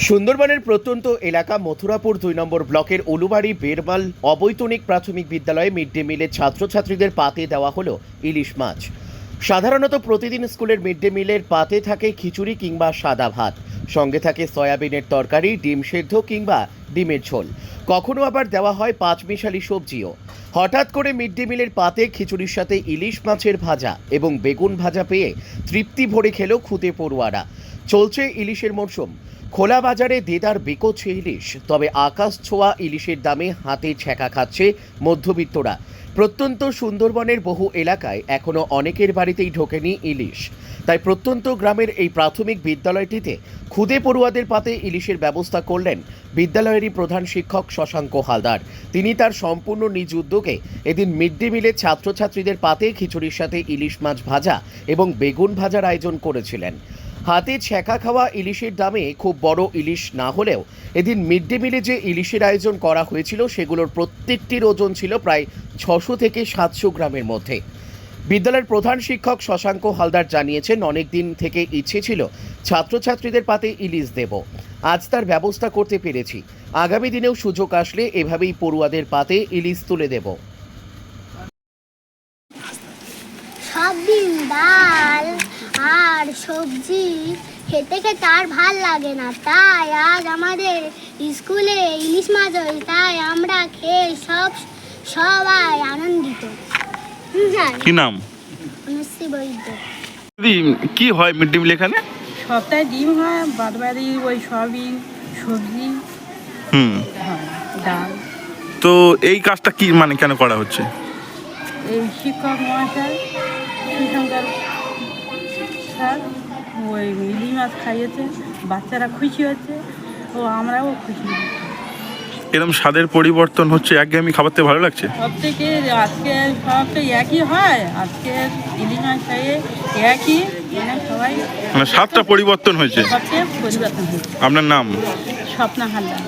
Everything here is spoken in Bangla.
সুন্দরবনের প্রত্যন্ত এলাকা মথুরাপুর ২ নম্বর ব্লকের উলুবাড়ি বেরমাল অবৈতনিক প্রাথমিক বিদ্যালয়ে মিড ডে মিলে ছাত্রছাত্রীদের পাতে দেওয়া হলো ইলিশ মাছ। সাধারণত প্রতিদিন স্কুলের মিড ডে মিলের পাতে থাকে খিচুড়ি কিংবা সাদা ভাত, সঙ্গে থাকে সয়াবিনের তরকারি, ডিম সেদ্ধ কিংবা ডিমের ঝোল, কখনো আবার দেওয়া হয় পাঁচমিশালি সবজিও। হঠাৎ করে মিড ডে মিলের পাতে খিচুড়ির সাথে ইলিশ মাছের ভাজা এবং বেগুন ভাজা পেয়ে তৃপ্তি ভরে খেলো খুদে পড়ুয়ারা। চলছে ইলিশের মরশুম, খোলা বাজারে দেদার বিকোচ্ছে ইলিশ, তবে আকাশ ছোঁয়া ইলিশের দামে হাতে ছ্যাঁকা খাচ্ছে মধ্যবিত্তরা। প্রত্যন্ত সুন্দরবনের বহু এলাকায় এখনো অনেকের বাড়িতেই ঢোকেনি ইলিশ, তাই প্রত্যন্ত গ্রামের এই প্রাথমিক বিদ্যালয়টিতে খুদে পড়ুয়াদের পাতে ইলিশের ব্যবস্থা করলেন বিদ্যালয়েরই প্রধান শিক্ষক শশাঙ্ক হালদার। তিনি তার সম্পূর্ণ নিজ উদ্যোগে এদিন মিড ডে মিলে ছাত্রছাত্রীদের পাতে খিচুড়ির সাথে ইলিশ মাছ ভাজা এবং বেগুন ভাজার আয়োজন করেছিলেন। হাতে ছ্যাঁকা খাওয়া ইলিশের দামে খুব বড় ইলিশ না হলেও এদিন মিড ডে মিলে যে ইলিশের আয়োজন করা হয়েছিল সেগুলোর প্রত্যেকটির ওজন ছিল প্রায় ৬০০ থেকে ৭০০ গ্রামের মধ্যে। বিদ্যালয়ের প্রধান শিক্ষক শশাঙ্ক হালদার জানিয়েছেন, অনেক দিন থেকে ইচ্ছে ছিল ছাত্রছাত্রীদের পাতে ইলিশ দেব, আজ তার ব্যবস্থা করতে পেরেছি। আগামী দিনেও সুযোগ আসলে এভাবেই পড়ুয়াদের পাতে ইলিশ তুলে দেব। সব দিন ডাল আর সবজি খেতে খেতে আর ভাল লাগে না, তাই আজ আমাদের স্কুলে ইলিশ মাছ হয়, তাই আমরা খেয়ে সবাই আনন্দিত। কি নাম? অনুশ্রী বৈদ্য। কি হয় মিড ডে মিল এখানে? সপ্তাহে ডিম হয়, বাদবাকি ওই সয়াবিন সবজি হয়, ডাল। তো এই কাজটা কি মানে কেন করা হচ্ছে? এই শিক্ষক মহাশয় শ্রীশঙ্কর স্যার ওই ইলিশ মাছ খাইয়েছে, বাচ্চারা খুশি হচ্ছে ও আমরাও খুশি হচ্ছি। এরকম স্বাদের পরিবর্তন হচ্ছে, একঘেয়েমি খাবার থেকে ভালো লাগছে। সব থেকে আজকে সব তো একই হয়, আজকে ইলিশ মাছ খাইয়ে একই মানে সবাই মানে স্বাদটা পরিবর্তন হয়েছে। সবচেয়ে পরিবর্তন হয়েছে। আপনার নাম? স্বপ্না হালদার।